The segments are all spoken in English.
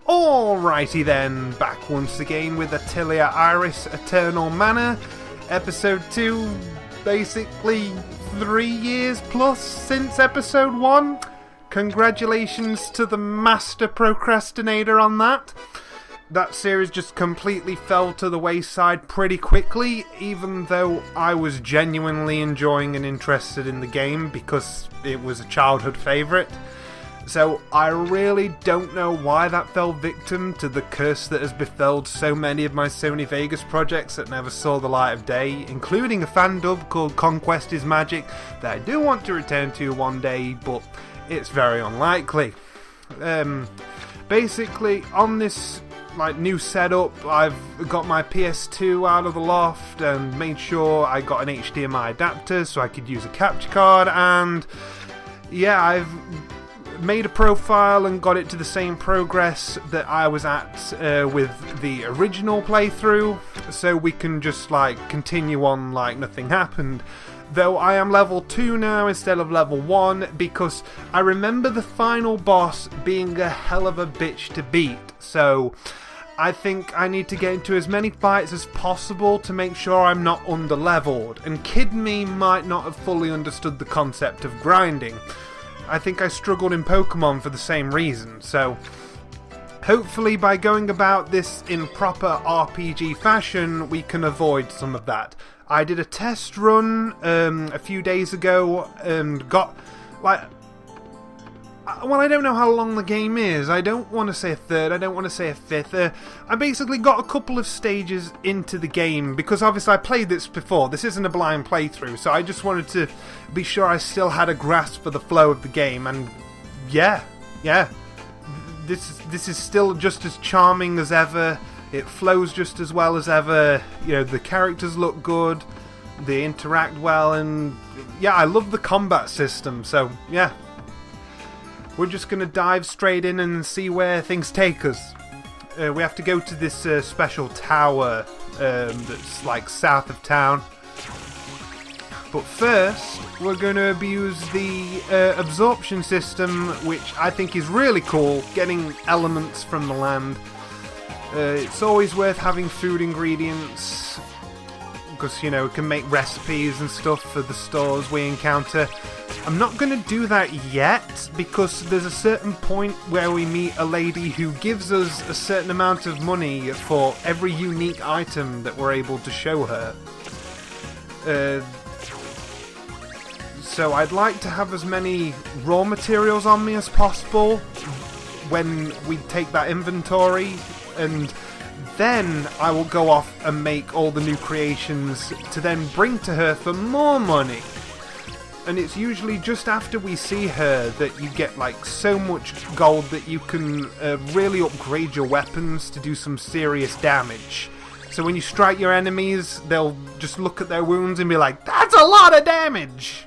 Alrighty then, back once again with Atelier Iris Eternal Mana, episode 2, basically 3 years plus since episode 1. Congratulations to the master procrastinator on that. That series just completely fell to the wayside pretty quickly, even though I was genuinely enjoying and interested in the game because it was a childhood favourite. So I really don't know why that fell victim to the curse that has befelled so many of my Sony Vegas projects that never saw the light of day, including a fan dub called Conquest is Magic that I do want to return to one day, but it's very unlikely. Basically, on this new setup, I've got my PS2 out of the loft and made sure I got an HDMI adapter so I could use a capture card, and yeah, I've made a profile and got it to the same progress that I was at with the original playthrough, so we can just continue on like nothing happened. Though I am level 2 now instead of level 1 because I remember the final boss being a hell of a bitch to beat, so I think I need to get into as many fights as possible to make sure I'm not under-leveled, and Kid Me might not have fully understood the concept of grinding. I think I struggled in Pokemon for the same reason, so hopefully by going about this in proper RPG fashion we can avoid some of that. I did a test run a few days ago and got well, I don't know how long the game is. I don't want to say a third, I don't want to say a fifth. I basically got a couple of stages into the game because obviously I played this before. This isn't a blind playthrough, so I just wanted to be sure I still had a grasp for the flow of the game, and yeah. This is still just as charming as ever. It flows just as well as ever. You know, the characters look good, they interact well, and yeah, I love the combat system, so yeah. We're just going to dive straight in and see where things take us. We have to go to this special tower that's south of town. But first, we're going to abuse the absorption system, which I think is really cool, getting elements from the land. It's always worth having food ingredients, because, you know, we can make recipes and stuff for the stores we encounter. I'm not going to do that yet, because there's a certain point where we meet a lady who gives us a certain amount of money for every unique item that we're able to show her. So I'd like to have as many raw materials on me as possible when we take that inventory, and then I will go off and make all the new creations to then bring to her for more money. And it's usually just after we see her that you get so much gold that you can really upgrade your weapons to do some serious damage. So when you strike your enemies, they'll just look at their wounds and be like, "That's a lot of damage!"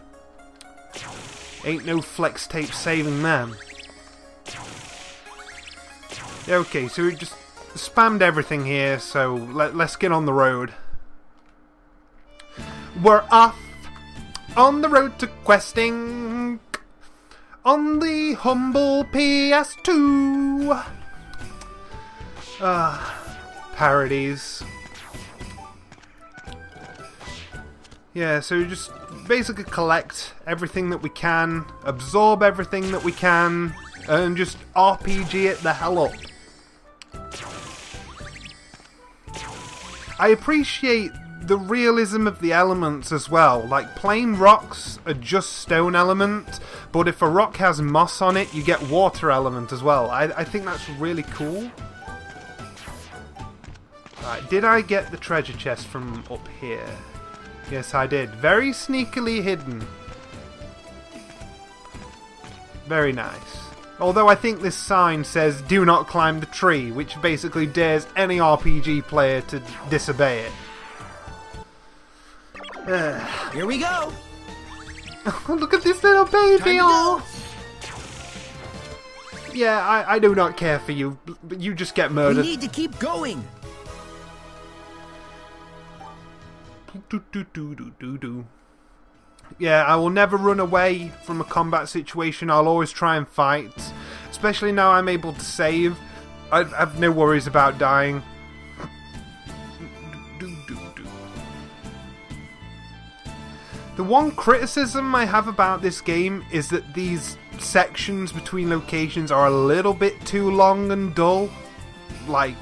Ain't no flex tape saving them. Okay, so we just spammed everything here, so let's get on the road. We're off on the road to questing on the humble PS2. Parodies. Yeah, so we just basically collect everything that we can, absorb everything that we can, and just RPG it the hell up. I appreciate the realism of the elements as well. Plain rocks are just stone element, but if a rock has moss on it, you get water element as well. I think that's really cool. Right, did I get the treasure chest from up here? Yes, I did. Very sneakily hidden. Very nice. Although I think this sign says, "Do not climb the tree," which basically dares any RPG player to disobey it. Here we go! Oh, look at this little baby! Oh. Yeah, I do not care for you. You just get murdered. We need to keep going! Yeah, I will never run away from a combat situation. I'll always try and fight. Especially now I'm able to save. I have no worries about dying. The one criticism I have about this game is that these sections between locations are a little bit too long and dull. Like,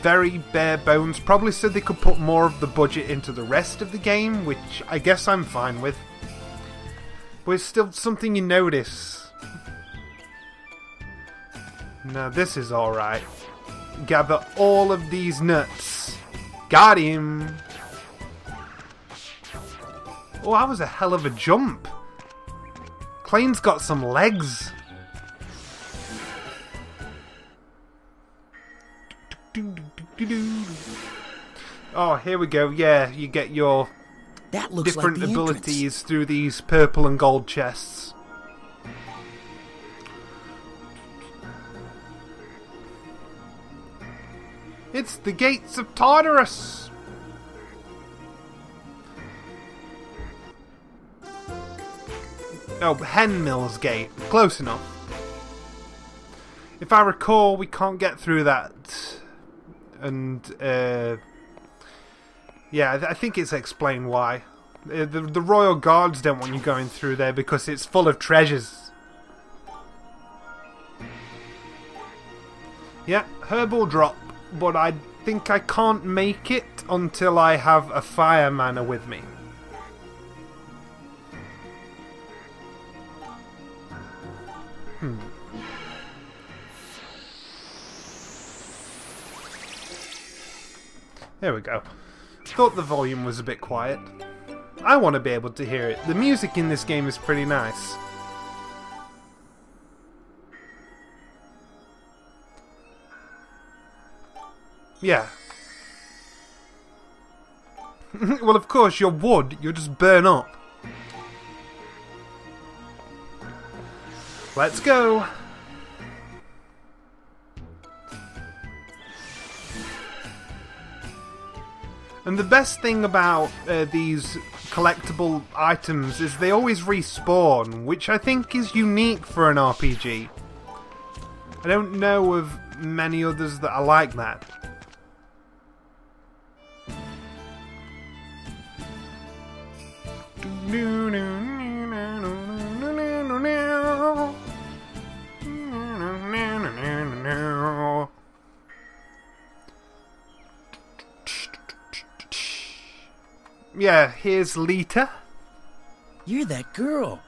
very bare bones. Probably so they could put more of the budget into the rest of the game, which I guess I'm fine with. But it's still something you notice. Now this is alright. Gather all of these nuts. Got him! Oh, that was a hell of a jump. Clayne's got some legs. Oh, here we go. Yeah, you get your different abilities through these purple and gold chests. It's the gates of Tartarus. Oh, Hen Mill's Gate. Close enough. If I recall, we can't get through that. And, yeah, I think it's explained why. The Royal Guards don't want you going through there because it's full of treasures. Yeah, Herbal Drop. But I think I can't make it until I have a fire mana with me. There we go. Thought the volume was a bit quiet. I want to be able to hear it. The music in this game is pretty nice. Yeah. Well, of course, you're wood. You'll just burn up. Let's go. And the best thing about these collectible items is they always respawn, which I think is unique for an RPG. I don't know of many others that are like that. Yeah, here's Leta. You're that girl.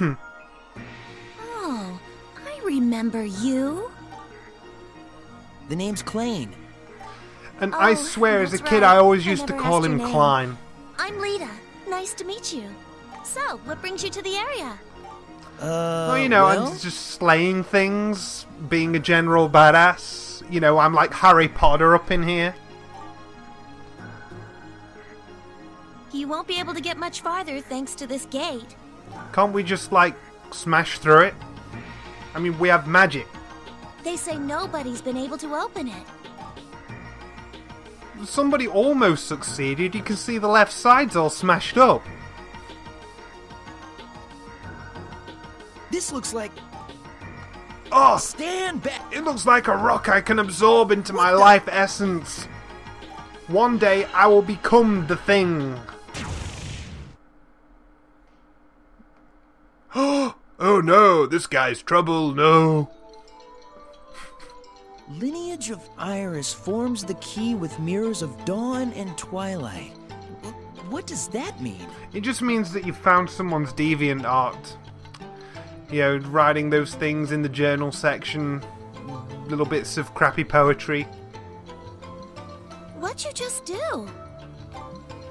Oh, I remember you. The name's Clayne. And I swear, as a kid, I always used to call him Klein. I'm Leta. Nice to meet you. So, what brings you to the area? Well, you know, I'm just slaying things, being a general badass. You know, I'm like Harry Potter up in here. You won't be able to get much farther thanks to this gate. Can't we just, like, smash through it? I mean, we have magic. They say nobody's been able to open it. Somebody almost succeeded. You can see the left side's all smashed up. This looks like... Oh! Stand back! It looks like a rock I can absorb into my life essence. One day, I will become the thing. Oh no, this guy's trouble, no. Lineage of Iris forms the key with mirrors of dawn and twilight. What does that mean? It just means that you found someone's deviant art. You know, writing those things in the journal section, little bits of crappy poetry. What'd you just do?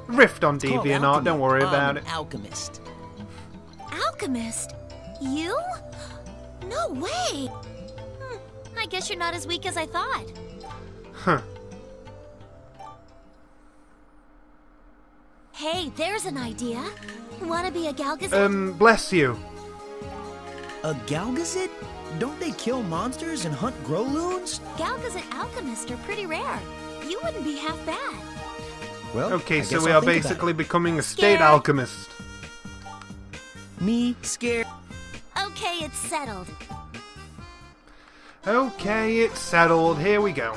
Riffed on deviant art, don't worry about it. Alchemist. Alchemist? You? No way! I guess you're not as weak as I thought. Huh. Hey, there's an idea. Wanna be a Galgazet? Bless you. A Galgazet? Don't they kill monsters and hunt Growloons? Galgazet alchemists are pretty rare. You wouldn't be half bad. Well, okay, so we are basically becoming a state alchemist. Me scared. Okay, it's settled. Okay, it's settled. Here we go.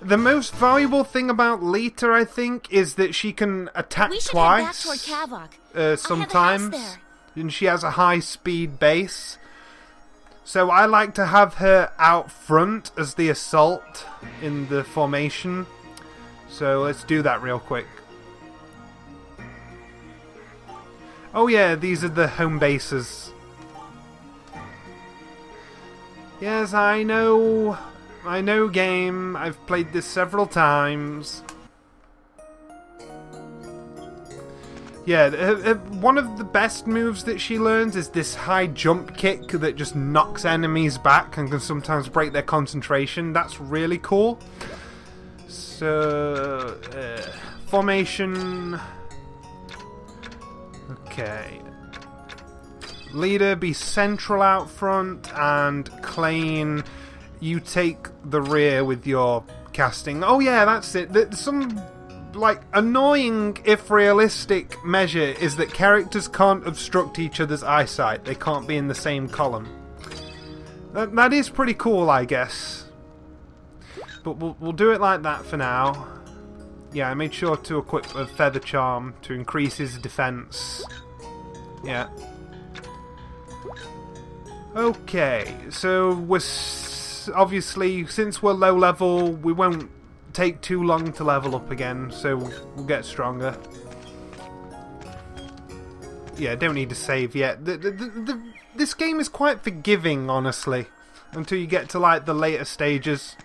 The most valuable thing about Leta, I think, is that she can attack twice. We should head back toward Kavok. Sometimes. I have a house there. And she has a high-speed base. So I like to have her out front as the assault in the formation. So let's do that real quick. Oh yeah, these are the home bases. Yes, I know. I know game. I've played this several times. Yeah, one of the best moves that she learns is this high jump kick that just knocks enemies back and can sometimes break their concentration. That's really cool. So, formation. Okay. Leader, be central out front, and Klein, you take the rear with your casting. Oh yeah, that's it. Some, like, annoying, if realistic, measure is that characters can't obstruct each other's eyesight. They can't be in the same column. That is pretty cool, I guess. But we'll do it like that for now. Yeah, I made sure to equip a feather charm to increase his defense. Yeah. Okay, so we're obviously, since we're low level, we won't take too long to level up again, so we'll get stronger. Yeah, don't need to save yet. This game is quite forgiving, honestly, until you get to like the later stages.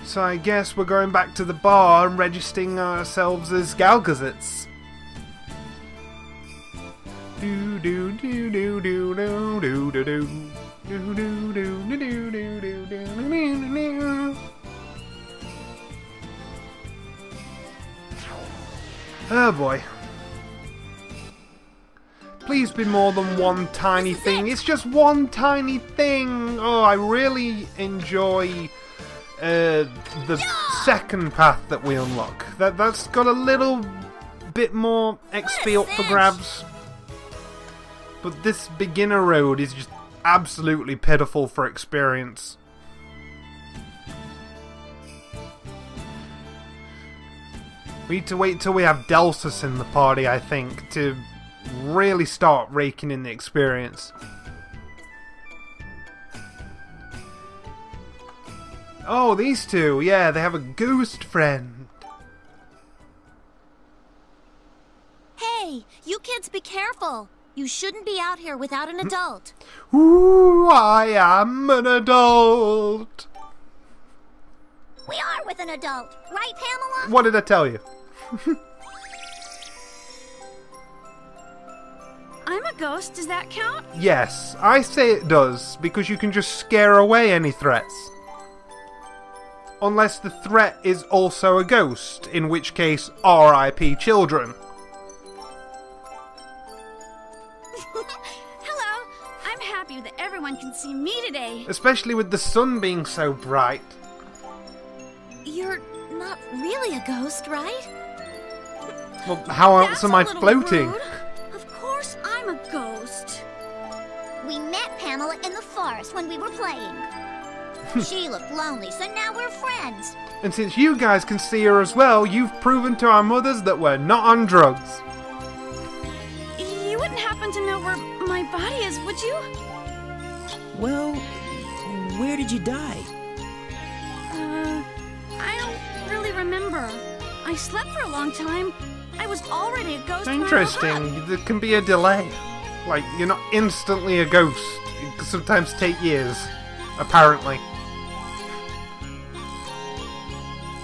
So I guess we're going back to the bar and registering ourselves as Galgazets. Do do do do do do do do do do do do do do do do. Oh boy. Please be more than one tiny thing. It's just one tiny thing. Oh, I really enjoy the second path that we unlock. That's got a little bit more XP up for grabs. But this beginner road is just absolutely pitiful for experience. We need to wait till we have Delsus in the party, I think, to really start raking in the experience. Oh, these two, yeah, they have a ghost friend. Hey, you kids be careful. You shouldn't be out here without an adult. Ooh, I am an adult. We are with an adult, right, Pamela? What did I tell you? I'm a ghost, does that count? Yes, I say it does, because you can just scare away any threats. Unless the threat is also a ghost, in which case, R.I.P. children. Hello, I'm happy that everyone can see me today. Especially with the sun being so bright. You're not really a ghost, right? Well, how else That's am a I little floating? rude. Of course I'm a ghost. We met Pamela in the forest when we were playing. She looked lonely, so now we're friends. And since you guys can see her as well, you've proven to our mothers that we're not on drugs. You wouldn't happen to know where my body is, would you? Well, where did you die? I don't really remember. I slept for a long time. I was already a ghost when I woke up. Interesting. There can be a delay. Like, you're not instantly a ghost. It can sometimes take years. Apparently.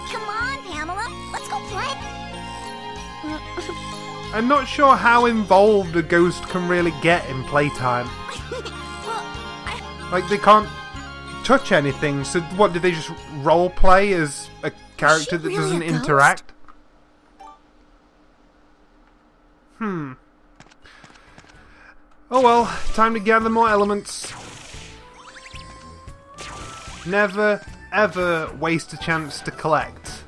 Come on, Pamela. Let's go play. I'm not sure how involved a ghost can really get in playtime. Like, they can't touch anything, so what, do they just role play as a character that really doesn't a ghost? interact? Oh well, time to gather more elements. Never, ever waste a chance to collect.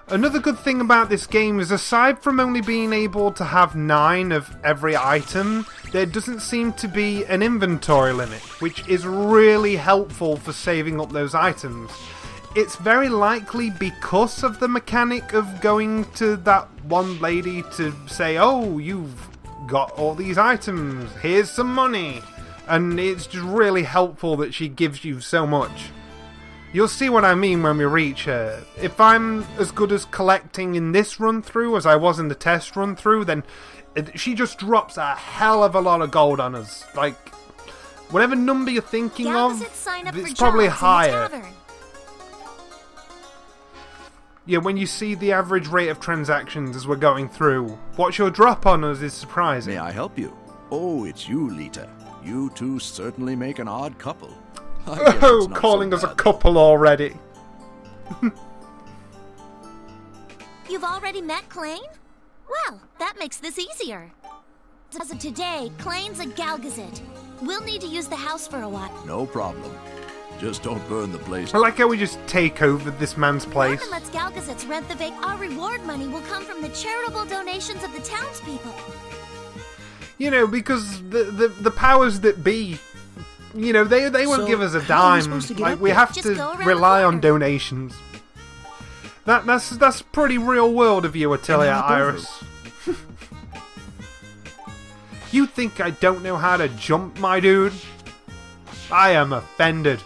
Another good thing about this game is, aside from only being able to have 9 of every item, there doesn't seem to be an inventory limit, which is really helpful for saving up those items. It's very likely because of the mechanic of going to that one lady to say, oh, you've got all these items, here's some money. And it's just really helpful that she gives you so much. You'll see what I mean when we reach her. If I'm as good as collecting in this run-through as I was in the test run-through, then she just drops a hell of a lot of gold on us. Like, whatever number you're thinking of, it's probably higher. Yeah, when you see the average rate of transactions as we're going through, what your drop on us is surprising. May I help you? Oh, it's you, Leta. You two certainly make an odd couple. Oh, calling us a couple already. You've already met Klain? Well, that makes this easier. As of today, Klain's a Galgazet. We'll need to use the house for a while. No problem. Just don't burn the place. I like how we just take over this man's place. Norman lets Galgazets rent the vac. Our reward money will come from the charitable donations of the townspeople. You know, because the powers that be, you know, they won't give us a dime. Like, we have to rely on donations. That's pretty real world of you, Atelier, Iris. You think I don't know how to jump, my dude? I am offended.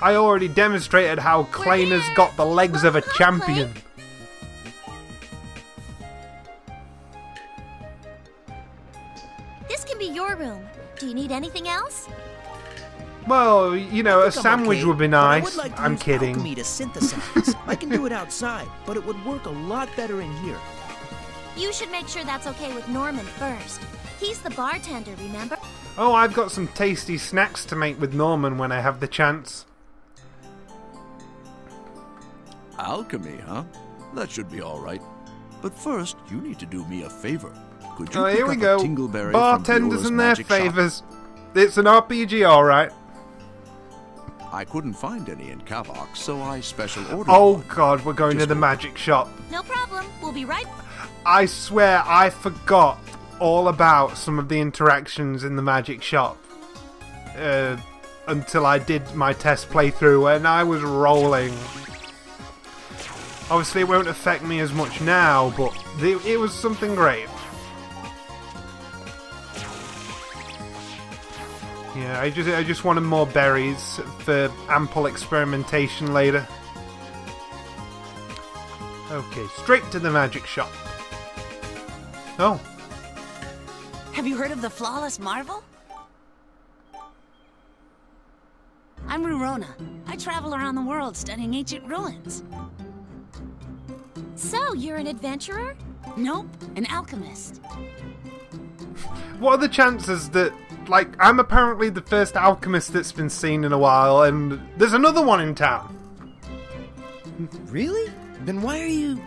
I already demonstrated how Klain has got the legs of a champion. This can be your room. Do you need anything else? Well, you know, a sandwich okay, would be but I nice. would like to I'm use kidding. alchemy to synthesize. I can do it outside, but it would work a lot better in here. You should make sure that's okay with Norman first. He's the bartender, remember? Oh, I've got some tasty snacks to make with Norman when I have the chance. Alchemy, huh? That should be all right. But first, you need to do me a favor. Could you Oh, pick here we up go. a tingleberry Bartenders from and their magic shop? favors. It's an RPG, alright. I couldn't find any in Kavok, so I special ordered Oh one. god, we're going to the magic shop. No problem. We'll be right. I swear I forgot all about some of the interactions in the magic shop. Until I did my test playthrough and I was rolling. Obviously it won't affect me as much now, but it was something great. Yeah, I just wanted more berries for ample experimentation later. Okay, straight to the magic shop. Oh. Have you heard of the Flawless Marvel? I'm Runa. I travel around the world studying ancient ruins. So, you're an adventurer? Nope, an alchemist. What are the chances that, like, I'm apparently the first alchemist that's been seen in a while, and there's another one in town? Really? Then why are you...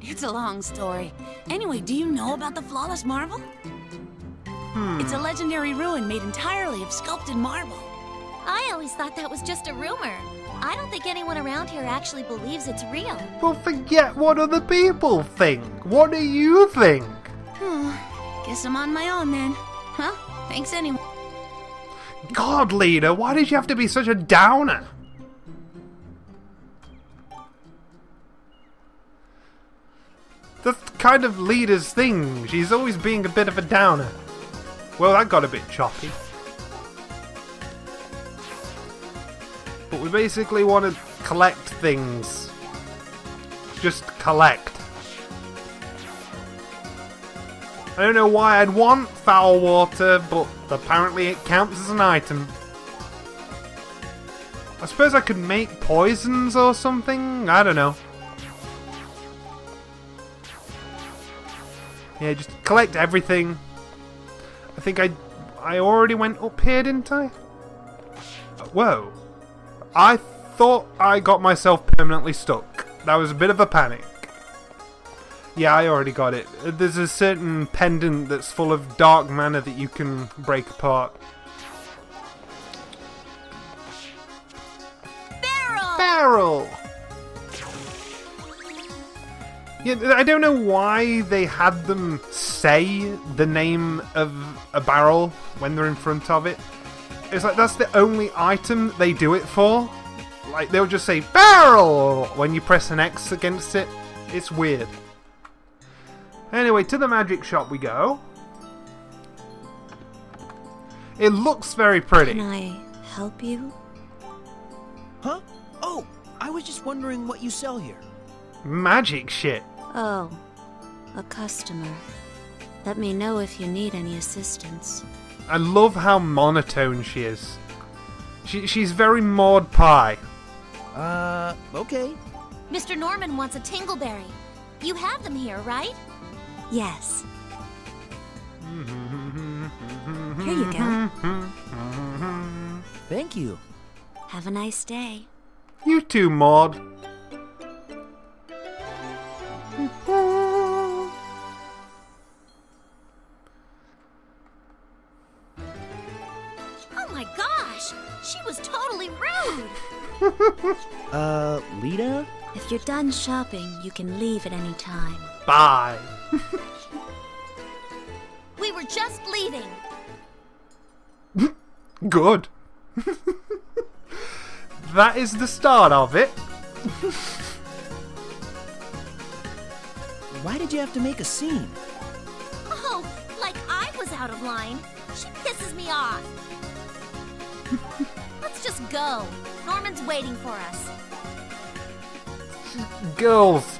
It's a long story. Anyway, do you know about the Flawless Marvel? It's a legendary ruin made entirely of sculpted marble. I always thought that was just a rumor. I don't think anyone around here actually believes it's real. Well, forget what other people think. What do you think? Guess I'm on my own then. Huh? Thanks anyway. God, Leta, why did you have to be such a downer? That's kind of Leta's thing. She's always being a bit of a downer. Well, that got a bit choppy. But we basically want to collect things. Just collect. I don't know why I'd want foul water, but apparently it counts as an item. I suppose I could make poisons or something? I don't know. Yeah, just collect everything. I think I already went up here, didn't I? Whoa. I thought I got myself permanently stuck. That was a bit of a panic. Yeah, I already got it. There's a certain pendant that's full of dark mana that you can break apart. Barrel! Yeah, I don't know why they had them say the name of a barrel when they're in front of it. It's like that's the only item they do it for. Like, they'll just say barrel when you press an X against it. It's weird. Anyway, to the magic shop we go. It looks very pretty. Can I help you? Huh? Oh, I was just wondering what you sell here. Magic shit. Oh, a customer. Let me know if you need any assistance. I love how monotone she is. She's very Maud Pie. Okay. Mr. Norman wants a tingleberry. You have them here, right? Yes. Here you go. Thank you. Have a nice day. You too, Maud. Oh my gosh! She was totally rude! Leta? If you're done shopping, you can leave at any time. Bye. We were just leaving. Good. That is the start of it. Why did you have to make a scene? Oh, like I was out of line. She pisses me off. Let's just go. Norman's waiting for us. Girls.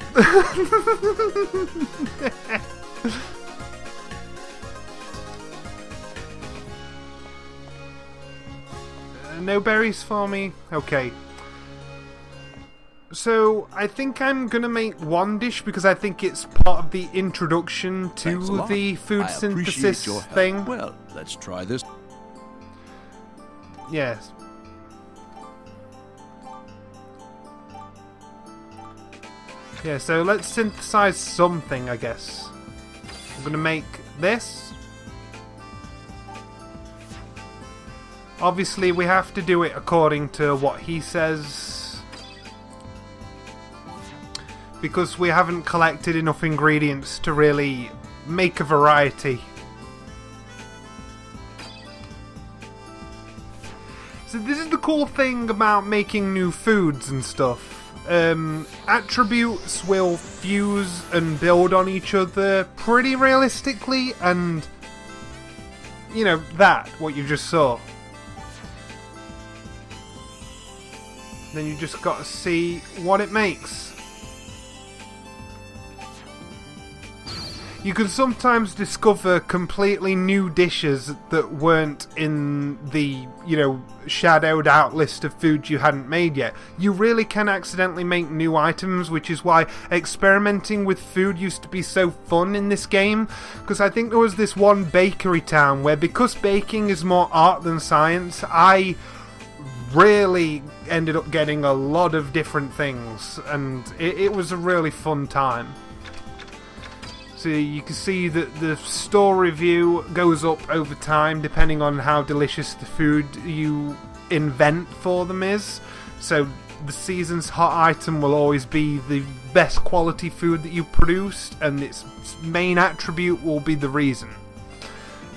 No berries for me? Okay. So, I think I'm gonna make one dish because I think it's part of the introduction to the food synthesis thing. Well, let's try this. Yes. Yeah, so let's synthesize something, I guess. I'm gonna make this. Obviously, we have to do it according to what he says, because we haven't collected enough ingredients to really make a variety. So this is the cool thing about making new foods and stuff. Attributes will fuse and build on each other pretty realistically, and you know, what you just saw. Then you just got to see what it makes. You can sometimes discover completely new dishes that weren't in the, you know, shadowed out list of foods you hadn't made yet. You really can accidentally make new items, which is why experimenting with food used to be so fun in this game. Because I think there was this one bakery town where, because baking is more art than science, I really ended up getting a lot of different things, and it was a really fun time. So you can see that the store review goes up over time depending on how delicious the food you invent for them is. So the season's hot item will always be the best quality food that you produced, and its main attribute will be the reason.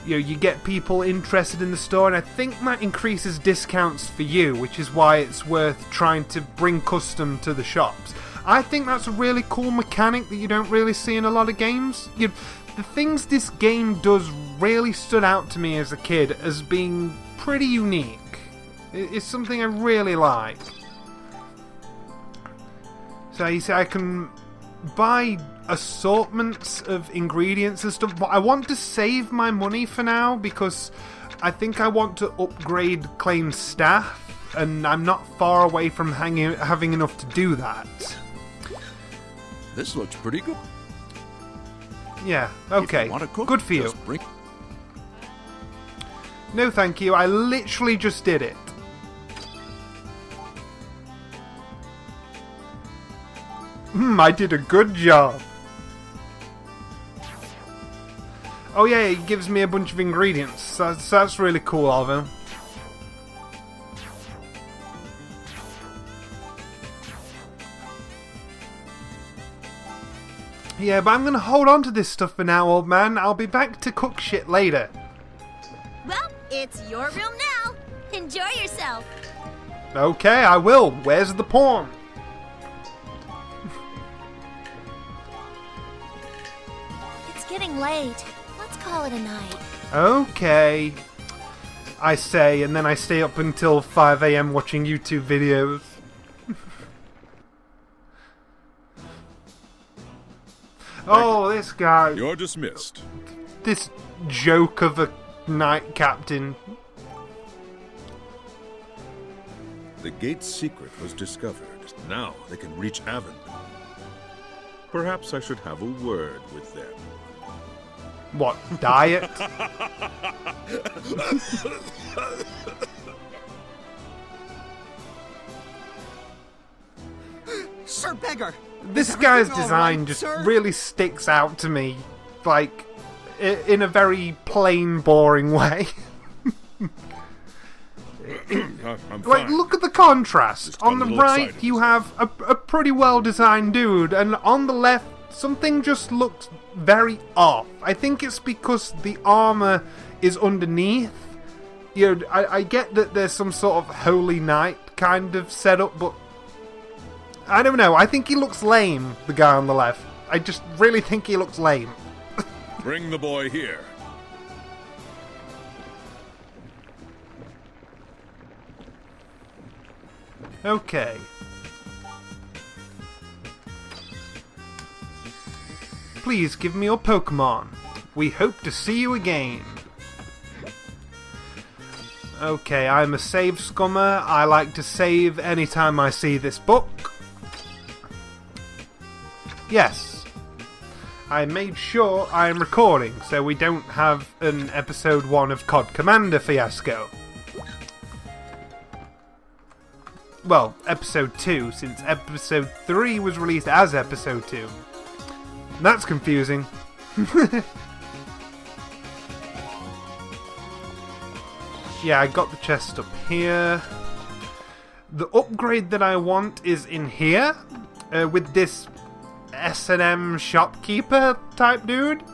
You know, you get people interested in the store, and I think that increases discounts for you, which is why it's worth trying to bring custom to the shops. I think that's a really cool mechanic that you don't really see in a lot of games. The things this game does really stood out to me as a kid as being pretty unique. It's something I really like. So you see, I can buy assortments of ingredients and stuff, but I want to save my money for now because I think I want to upgrade Claim's staff, and I'm not far away from having enough to do that. This looks pretty good. Yeah, okay. If you want to cook, good for you. just bring... No thank you, I literally just did it. I did a good job. Oh yeah, he gives me a bunch of ingredients. So that's really cool of him. Yeah, but I'm gonna hold on to this stuff for now, old man. I'll be back to cook shit later. Well, it's your room now. Enjoy yourself. Okay, I will. Where's the porn? It's getting late. Let's call it a night. Okay, I say, and then I stay up until 5 AM watching YouTube videos. Oh, this guy. You're dismissed. This joke of a knight captain. The gate's secret was discovered. Now they can reach Avon. Perhaps I should have a word with them. What, diet? Sir Beggar! This guy's everything all design right, just sir? really sticks out to me, like, in a very plain, boring way. I'm Like, fine. look at the contrast. Just On a the little right, excited. you have a pretty well-designed dude, and on the left, something just looks very off. I think it's because the armor is underneath. You know, I get that there's some sort of holy knight kind of setup, but I don't know. I think he looks lame, the guy on the left. I just really think he looks lame. Bring the boy here. Okay. Please give me your Pokemon. We hope to see you again. Okay, I'm a save scummer. I like to save anytime I see this book. Yes. I made sure I'm recording so we don't have an episode 1 of COD Commander fiasco. Well, episode 2, since episode 3 was released as episode 2. That's confusing. Yeah, I got the chest up here. The upgrade that I want is in here, with this S&M shopkeeper type dude.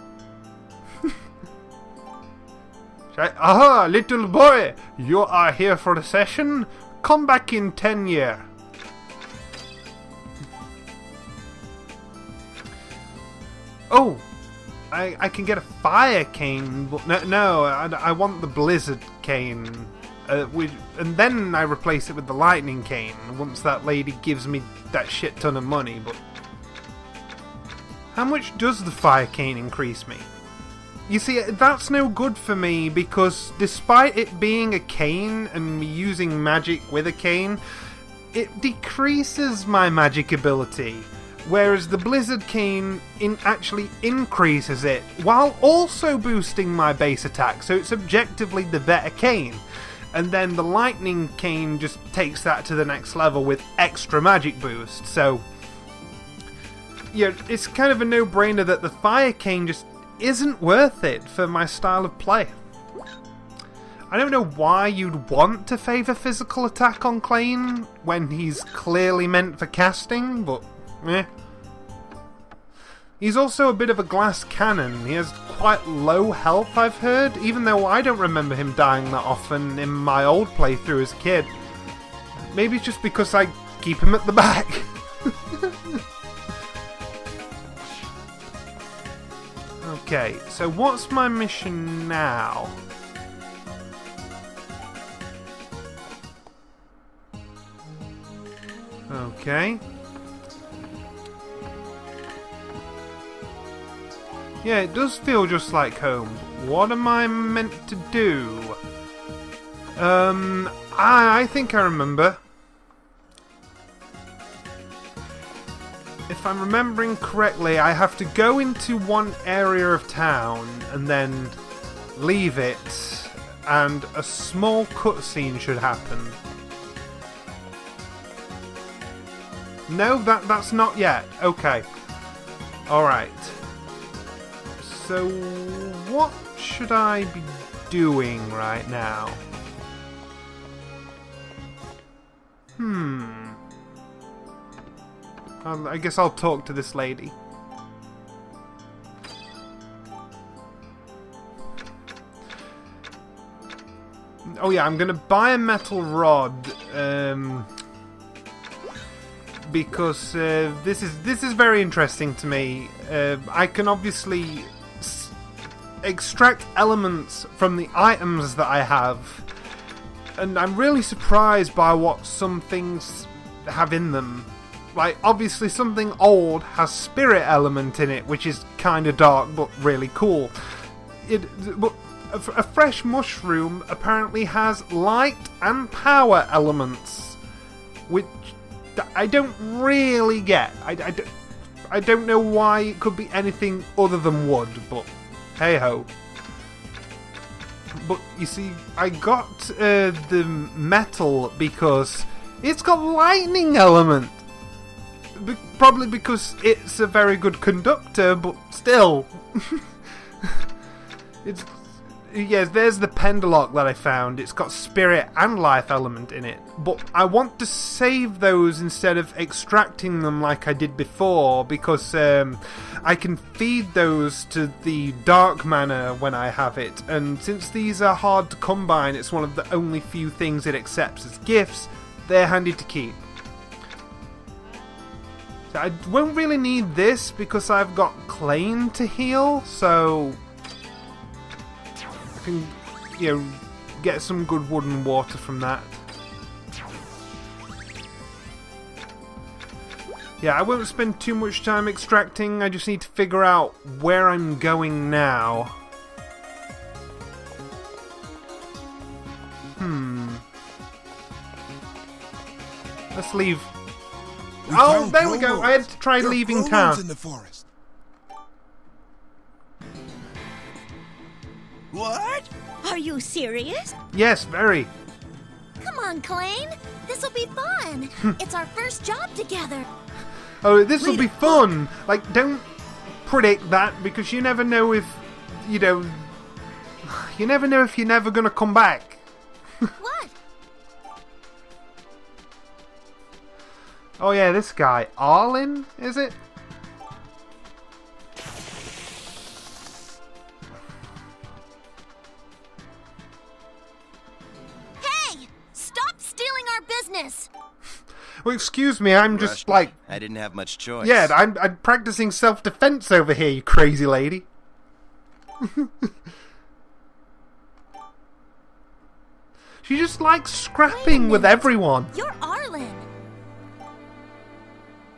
Aha, little boy, you are here for the session? Come back in 10 years. Oh, I can get a fire cane, but no, I want the blizzard cane. And then I replace it with the lightning cane once that lady gives me that shit ton of money. But how much does the fire cane increase me? You see, that's no good for me because despite it being a cane and me using magic with a cane, it decreases my magic ability. Whereas the Blizzard Cane actually increases it, while also boosting my base attack, so it's objectively the better cane. And then the Lightning Cane just takes that to the next level with extra magic boost, so yeah, it's kind of a no-brainer that the Fire Cane just isn't worth it for my style of play. I don't know why you'd want to favour physical attack on Klein when he's clearly meant for casting, but eh. He's also a bit of a glass cannon. He has quite low health, I've heard, even though I don't remember him dying that often in my old playthrough as a kid. Maybe it's just because I keep him at the back. Okay, so what's my mission now? Okay. Yeah, it does feel just like home. What am I meant to do? I think I remember. If I'm remembering correctly, I have to go into one area of town and then leave it, and a small cutscene should happen. No, that's not yet. Okay. Alright. So, what should I be doing right now? I guess I'll talk to this lady. Oh yeah, I'm gonna buy a metal rod because this is very interesting to me. I can obviously extract elements from the items that I have, and I'm really surprised by what some things have in them. Like, obviously something old has spirit element in it, which is kind of dark but really cool. But a fresh mushroom apparently has light and power elements, which I don't really get. I don't know why it could be anything other than wood, but hey ho. But you see, I got the metal because it's got lightning element. Probably because it's a very good conductor, but still. Yes, there's the Pendalock that I found. It's got spirit and life element in it. But I want to save those instead of extracting them like I did before, because I can feed those to the dark mana when I have it. And since these are hard to combine, it's one of the only few things it accepts as gifts. They're handy to keep. So I won't really need this because I've got Clane to heal, so I can, you know, get some good wood and water from that. Yeah, I won't spend too much time extracting, I just need to figure out where I'm going now. Let's leave. Oh, there we go. I had to try leaving town. In the forest. What? Are you serious? Yes, very. Come on, Clane. This'll be fun. It's our first job together. Oh, this will be fun. Like, don't predict that, because you never know if, you know, you never know if you're never going to come back. What? Oh yeah, this guy. Arlen, is it? Hey! Stop stealing our business! Well, excuse me, I'm just like... I didn't have much choice. Yeah, I'm practicing self-defense over here, you crazy lady. She just likes scrapping with everyone. You're Arlen.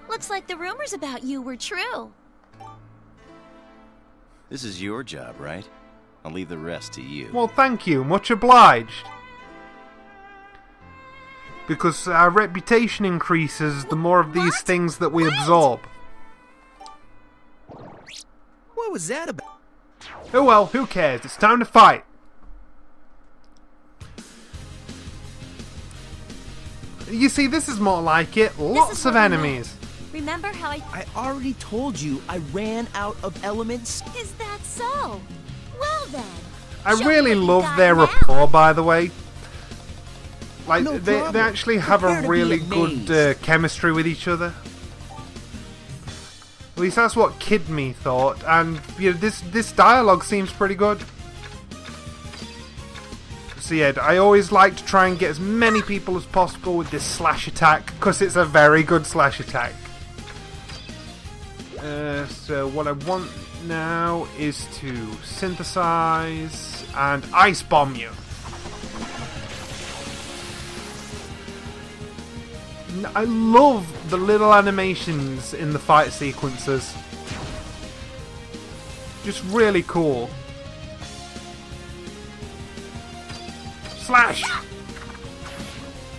Looks like the rumors about you were true. This is your job, right? I'll leave the rest to you. Well, thank you. Much obliged. Because our reputation increases the more of these things that we absorb. What was that about? Oh well, who cares? It's time to fight. You see, this is more like it. Lots of enemies. Remember how I already told you I ran out of elements. Is that so? Well then. I really love their rapport, by the way. Like, No they problem. actually have Prepare a to be really amazed. good chemistry with each other. At least that's what Kid Me thought. And you know, this dialogue seems pretty good. So yeah, I always like to try and get as many people as possible with this slash attack, because it's a very good slash attack. So what I want now is to synthesize and ice bomb you. I love the little animations in the fight sequences. Just really cool. Slash!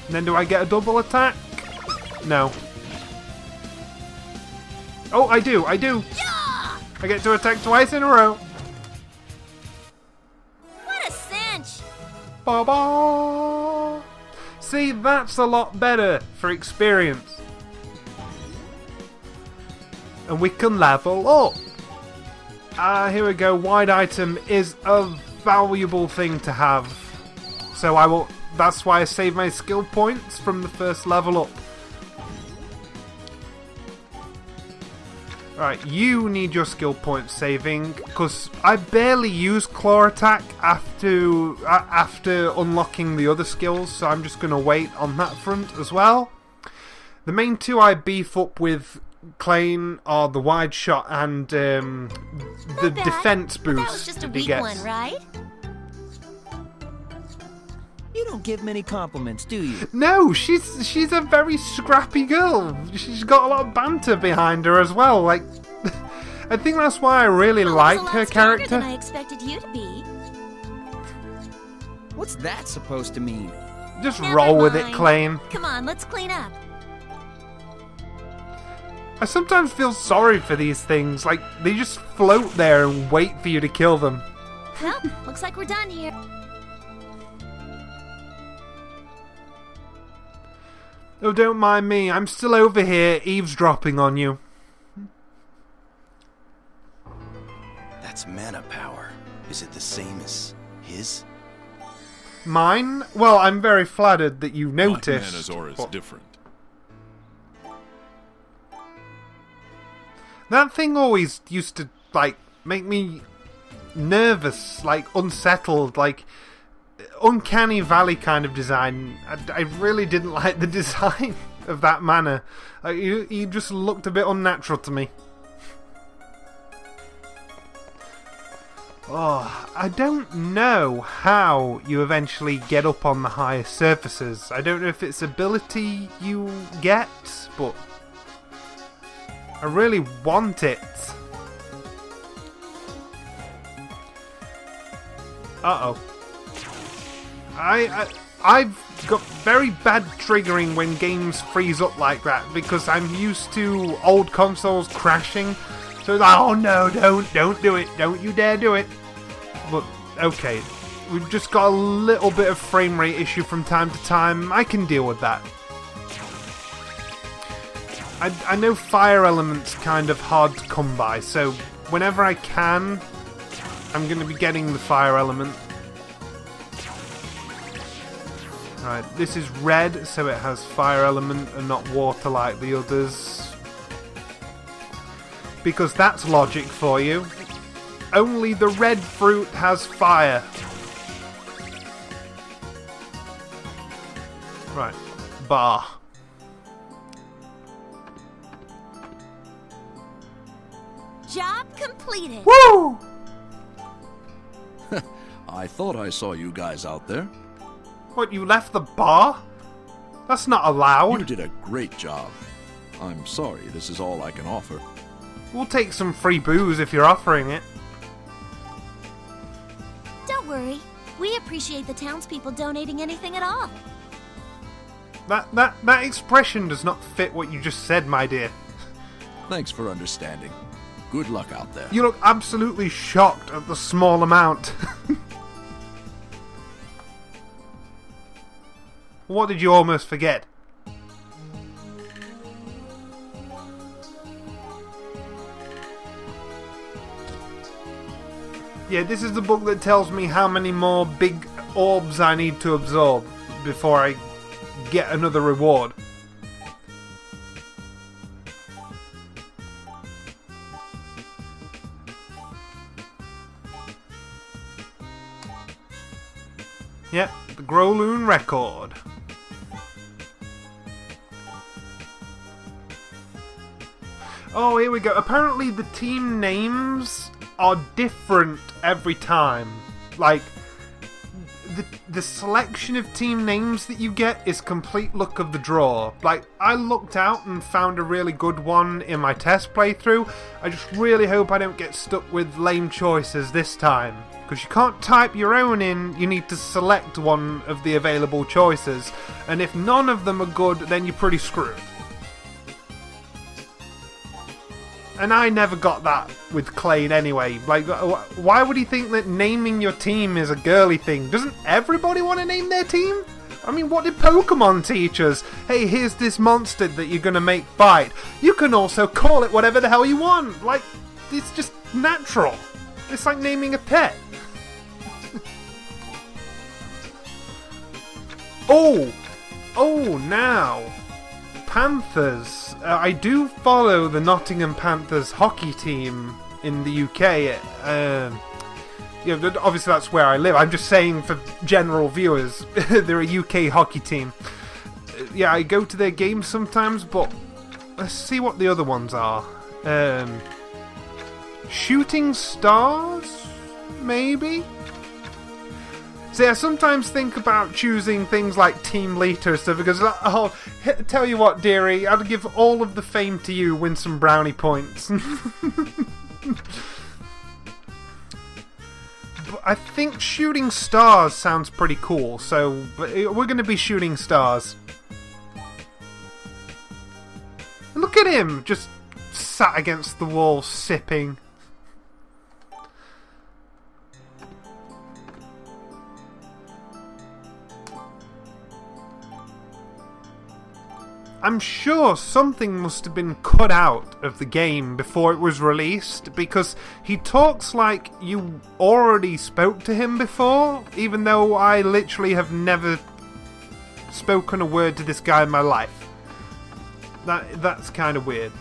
And then do I get a double attack? No. Oh, I do! I get to attack twice in a row. What a cinch! Ba-ba! See, that's a lot better for experience. And we can level up. Here we go. Wide item is a valuable thing to have. So I will. That's why I save my skill points from the first level up. Right, you need your skill points saving, because I barely use claw attack after unlocking the other skills, so I'm just going to wait on that front as well. The main two I beef up with Klein are the wide shot and the defense boost that was just a that he weak gets. one, right? You don't give many compliments, do you? No, she's a very scrappy girl. She's got a lot of banter behind her as well. Like, I think that's why I really liked her character. Than I expected you to be. What's that supposed to mean? Just Never roll with it, mind. Klein. Come on, let's clean up. I sometimes feel sorry for these things. Like, they just float there and wait for you to kill them. Well, looks like we're done here. Oh, don't mind me. I'm still over here eavesdropping on you. That's mana power. Is it the same as his? Mine? Well, I'm very flattered that you My noticed. mana's aura is but different. that thing always used to, like, make me nervous, like, unsettled, like, uncanny valley kind of design. I really didn't like the design of that mana. He just looked a bit unnatural to me. Oh, I don't know how you eventually get up on the higher surfaces. I don't know if it's ability you get, but I really want it. Uh-oh. I've got very bad triggering when games freeze up like that because I'm used to old consoles crashing. So it's like, oh no, don't do it. Don't you dare do it. But, okay. We've just got a little bit of frame rate issue from time to time. I can deal with that. I know fire element's kind of hard to come by, so whenever I can, I'm going to be getting the fire element. Right, this is red, so it has fire element and not water like the others. Because that's logic for you. Only the red fruit has fire. Right, bar. Job completed. Woo! I thought I saw you guys out there. What, you left the bar? That's not allowed. You did a great job. I'm sorry, this is all I can offer. We'll take some free booze if you're offering it. Don't worry. We appreciate the townspeople donating anything at all. That expression does not fit what you just said, my dear. Thanks for understanding. Good luck out there. You look absolutely shocked at the small amount. What did you almost forget? Yeah, this is the book that tells me how many more big orbs I need to absorb before I get another reward. Yep, the Growloon record. Oh, here we go. Apparently the team names are different every time. Like, the selection of team names that you get is complete luck of the draw. Like, I looked out and found a really good one in my test playthrough. I just really hope I don't get stuck with lame choices this time. Because you can't type your own in, you need to select one of the available choices. And if none of them are good, then you're pretty screwed. And I never got that with Klein anyway. Like, why would he think that naming your team is a girly thing? Doesn't everybody want to name their team? I mean, what did Pokemon teach us? Hey, here's this monster that you're going to make fight. You can also call it whatever the hell you want. Like, it's just natural. It's like naming a pet. Oh, now. Panthers. I do follow the Nottingham Panthers hockey team in the UK. Obviously that's where I live. I'm just saying for general viewers, they're a UK hockey team. Yeah, I go to their games sometimes, but let's see what the other ones are. Shooting Stars, maybe? So yeah, I sometimes think about choosing things like Team Leta or stuff, because I'll tell you what, dearie, I'd give all of the fame to you, win some brownie points. But I think Shooting Stars sounds pretty cool, so we're going to be Shooting Stars. Look at him, just sat against the wall, sipping. I'm sure something must have been cut out of the game before it was released, because he talks like you already spoke to him before, even though I literally have never spoken a word to this guy in my life. That's kind of weird.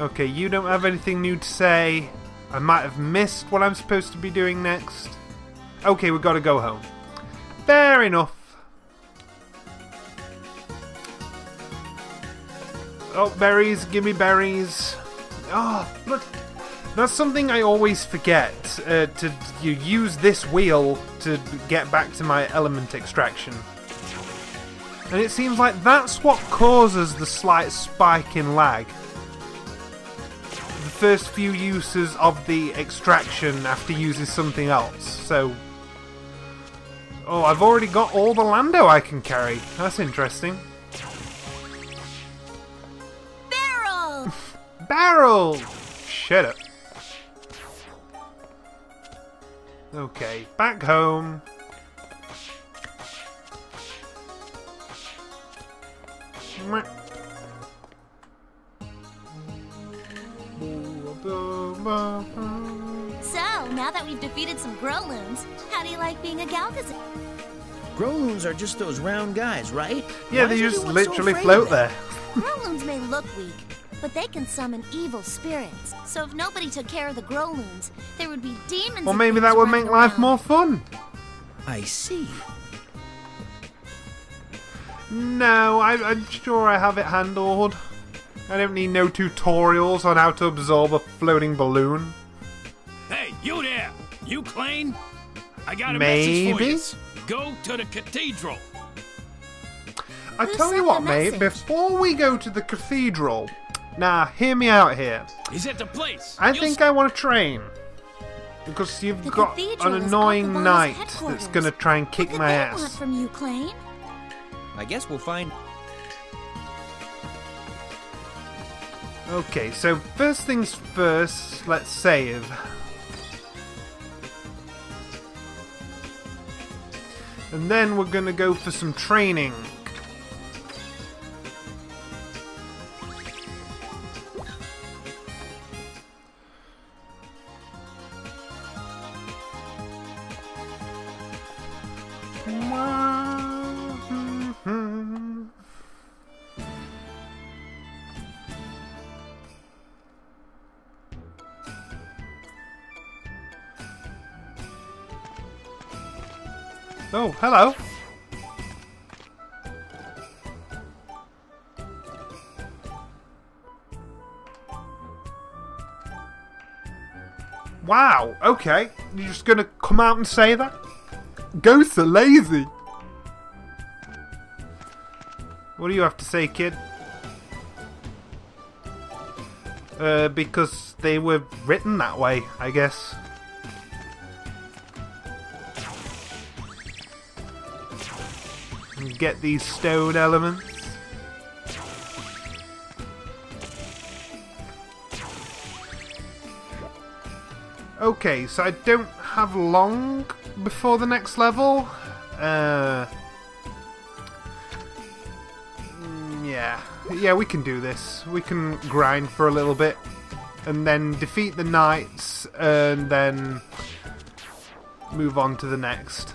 Okay, you don't have anything new to say. I might have missed what I'm supposed to be doing next. Okay, we've got to go home. Fair enough. Oh, berries, give me berries. Oh, look. That's something I always forget. You use this wheel to get back to my element extraction. And it seems like that's what causes the slight spike in lag. The first few uses of the extraction after using something else. So... Oh, I've already got all the Lando I can carry. That's interesting. Barrel! Shut up. Okay, back home. So, now that we've defeated some Growloons, how do you like being a Galgazet? Growloons are just those round guys, right? Yeah, Why they is just everyone so literally afraid float of them? there. Growloons may look weak, but they can summon evil spirits. So if nobody took care of the Growloons, there would be demons. Well, and maybe things that would running make life around. more fun. I see. No, I'm sure I have it handled. I don't need no tutorials on how to absorb a floating balloon. Hey, you there! You Klein? I got a Maybe? message for you. Go to the cathedral. I Who tell you sent what, the mate, message? before we go to the cathedral... Nah, hear me out here. He's at the place. I You'll think I want to train. Because you've The got cathedral an is annoying Ivana's knight that's headquarters. going to try and kick What my did they want ass. from you, Klein? I guess we'll find. Okay, so first things first, let's save. And then we're going to go for some training. Oh, hello. Wow, okay. You're just gonna come out and say that? Ghosts are lazy. What do you have to say, kid? Because they were written that way, I guess. Get these stone elements. Okay, so I don't have long before the next level. Yeah, we can do this. We can grind for a little bit and then defeat the knights and then move on to the next.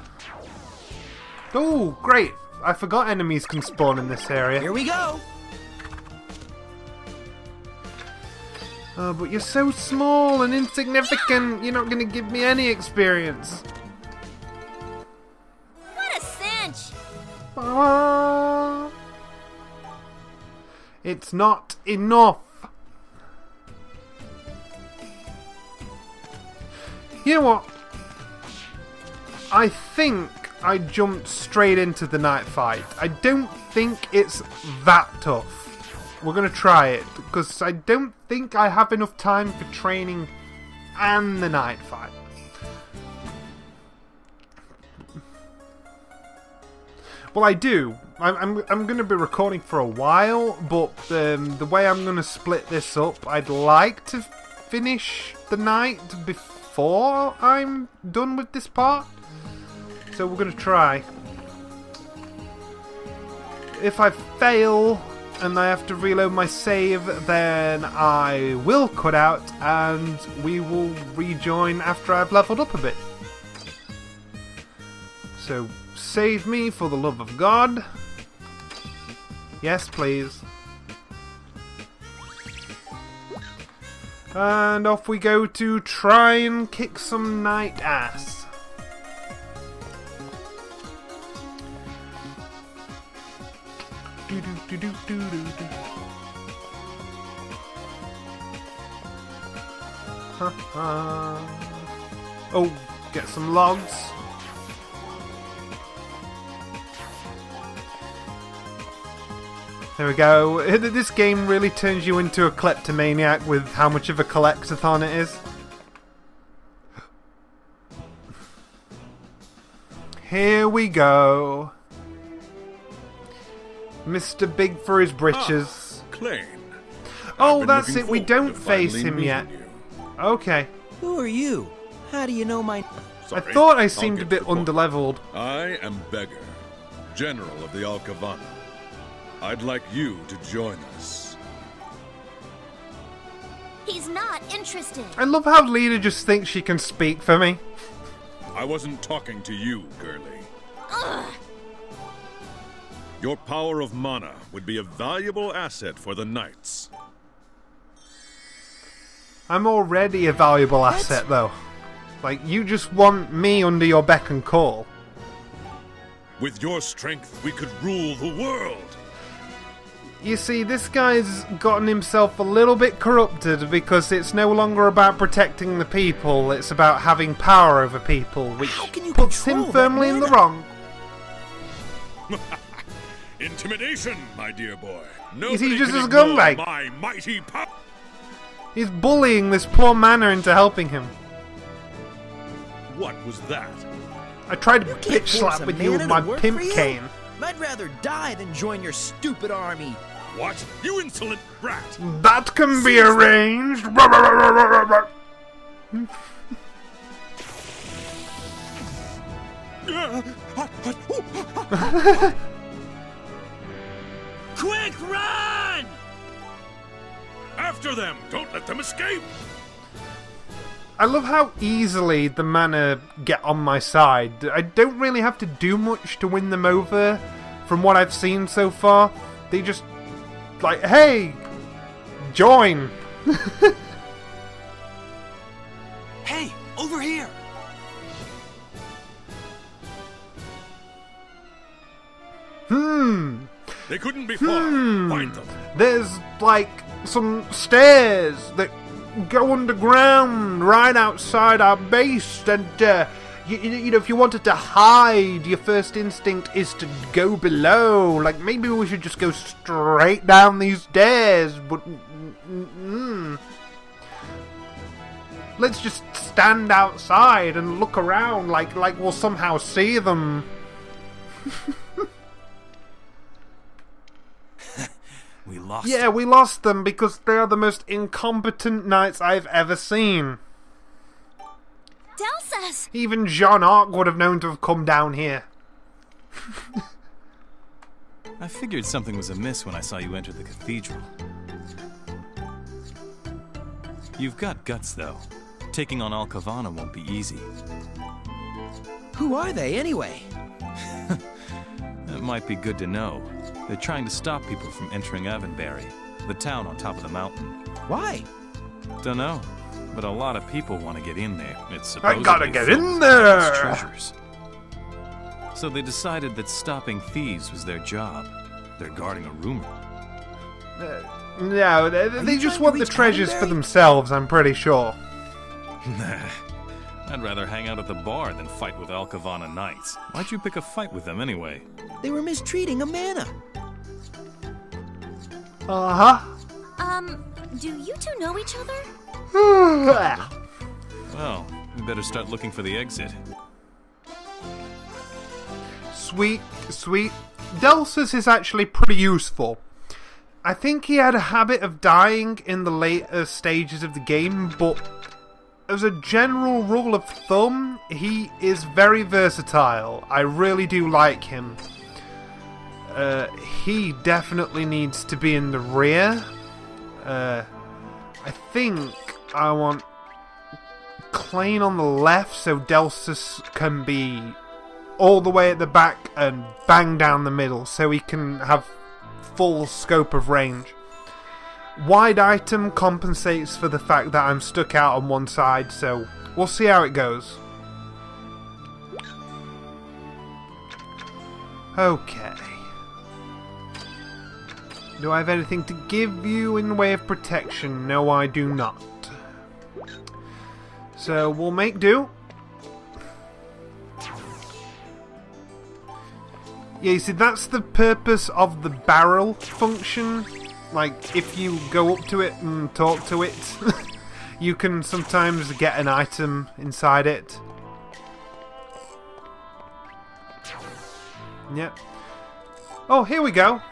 Oh, great! I forgot enemies can spawn in this area. Here we go. Oh, but you're so small and insignificant. You're not going to give me any experience. What a cinch! It's not enough. You know what? I think I jumped straight into the night fight. I don't think it's that tough. We're going to try it, because I don't think I have enough time for training and the night fight. Well, I do. I'm going to be recording for a while, but the way I'm going to split this up, I'd like to finish the night before I'm done with this part. So we're going to try. If I fail and I have to reload my save, then I will cut out and we will rejoin after I've leveled up a bit. So save me for the love of God. Yes, please. And off we go to try and kick some knight ass. Oh, get some logs. There we go. This game really turns you into a kleptomaniac with how much of a collectathon it is. Here we go. Mr. Big for his britches. Klein. Oh, that's it. We don't face him yet. Okay. Who are you? How do you know my... I thought I seemed a bit underleveled. I am Beggar, General of the Ivana. I'd like you to join us. He's not interested. I love how Leta just thinks she can speak for me. I wasn't talking to you, girlie. Ugh. Your power of mana would be a valuable asset for the Knights. I'm already a valuable asset, though. Like, you just want me under your beck and call. With your strength, we could rule the world. You see, this guy's gotten himself a little bit corrupted because it's no longer about protecting the people, it's about having power over people, which puts him firmly in the wrong. Intimidation, my dear boy. Is he just Nobody a can ignore scumbag? my mighty power. He's bullying this poor manor into helping him. What was that? I tried to You can't bitch force slap a with you man with to my work pimp for you. cane. I'd rather die than join your stupid army. What? You insolent brat! That can be arranged. Quick, run! After them! Don't let them escape! I love how easily the mana get on my side. I don't really have to do much to win them over from what I've seen so far. They just, like, hey, join. Hey, over here! They couldn't be far. Find them. There's, like, some stairs that go underground right outside our base, and you know, if you wanted to hide, your first instinct is to go below. Like, maybe we should just go straight down these stairs, but let's just stand outside and look around like we'll somehow see them. We lost. Yeah, we lost them because they are the most incompetent knights I've ever seen. Delsas! Even Jean Arc would have known to have come down here. I figured something was amiss when I saw you enter the cathedral. You've got guts, though. Taking on Ivana won't be easy. Who are they, anyway? might be good to know. They're trying to stop people from entering Avonbury, the town on top of the mountain. Why? Dunno, but a lot of people want to get in there. It's I supposedly gotta get filled in with there! treasures. So they decided that stopping thieves was their job. They're guarding a rumor. No, they just want the treasures for themselves, I'm pretty sure. Nah. I'd rather hang out at the bar than fight with Alcavana Knights. Why'd you pick a fight with them anyway? They were mistreating Amana. Uh-huh. Do you two know each other? Well, we better start looking for the exit. Sweet, sweet. Delsus is actually pretty useful. I think he had a habit of dying in the later stages of the game, but as a general rule of thumb, he is very versatile. I really do like him. He definitely needs to be in the rear. I think I want Klein on the left so Delsus can be all the way at the back and bang down the middle so he can have full scope of range. Wide item compensates for the fact that I'm stuck out on one side, so we'll see how it goes. Okay. Do I have anything to give you in the way of protection? No, I do not. So we'll make do. Yeah, you see, that's the purpose of the barrel function. Like, if you go up to it and talk to it, you can sometimes get an item inside it. Yep. Oh, here we go.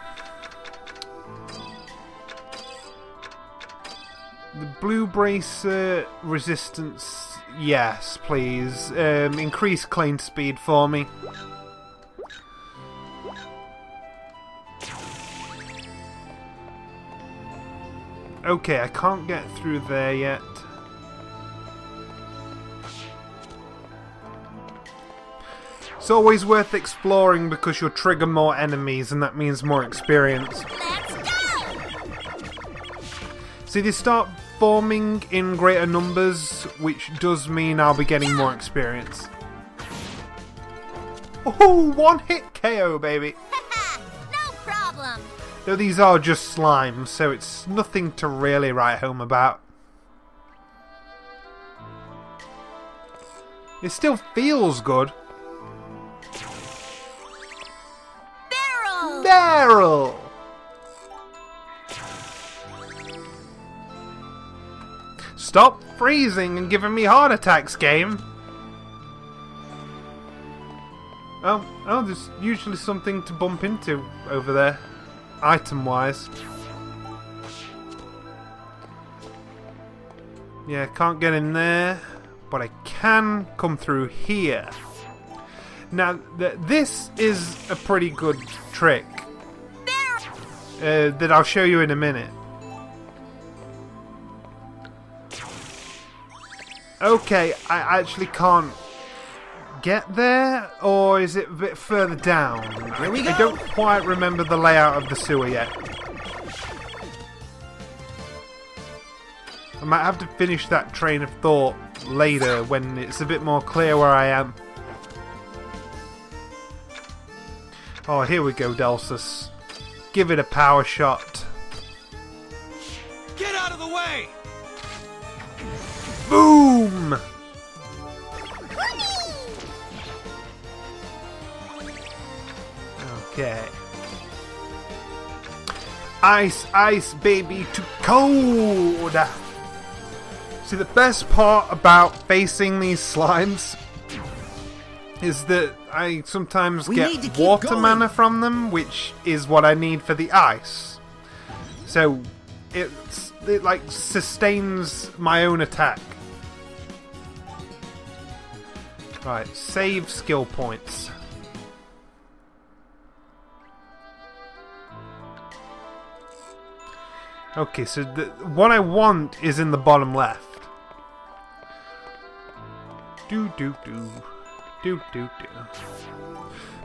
The blue bracer resistance, yes, please. Increase Klein speed for me. Okay, I can't get through there yet. It's always worth exploring because you'll trigger more enemies and that means more experience. Let's go! See, they start forming in greater numbers, which does mean I'll be getting more experience. Oh, one hit KO, baby! No problem! Though these are just slimes, so it's nothing to really write home about. It still feels good. Barrel! Barrel! Stop freezing and giving me heart attacks, game. Oh, there's usually something to bump into over there. Item-wise. Yeah, can't get in there, but I can come through here. Now, this is a pretty good trick that I'll show you in a minute. Okay, I actually can't get there, or is it a bit further down? Here we go. I don't quite remember the layout of the sewer yet. I might have to finish that train of thought later when it's a bit more clear where I am. Oh, here we go, Delsus. Give it a power shot. Get out of the way! Boom! Okay. Ice, ice, baby, to cold! See, the best part about facing these slimes is that I sometimes get water mana from them, which is what I need for the ice. So, it like sustains my own attack. Right, save skill points. Okay, so what I want is in the bottom left.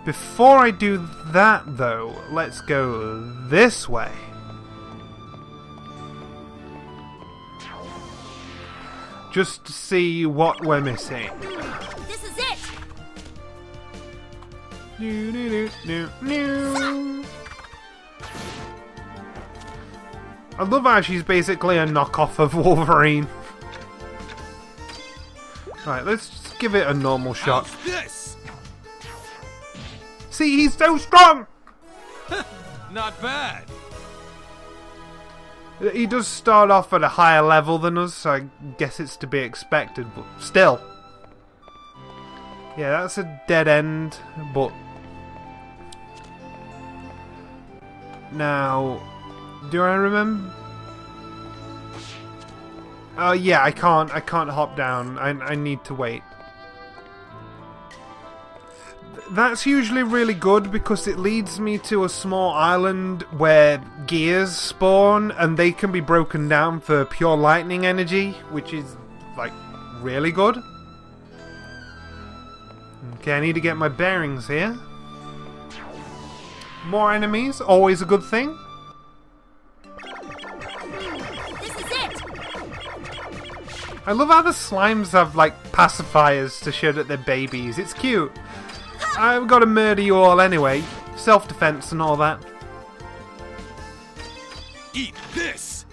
Before I do that, though, let's go this way. Just to see what we're missing. This is it! I love how she's basically a knockoff of Wolverine. Right, let's just give it a normal shot. How's this? See, he's so strong! Not bad. He does start off at a higher level than us, so I guess it's to be expected, but still. Yeah, that's a dead end, but... Now... Do I remember? Oh yeah, I can't hop down. I need to wait. That's usually really good because it leads me to a small island where gears spawn and they can be broken down for pure lightning energy, which is, like, really good. Okay, I need to get my bearings here. More enemies, always a good thing. This is it! I love how the slimes have, like, pacifiers to show that they're babies. It's cute. I've got to murder you all anyway. Self-defense and all that. Eat this!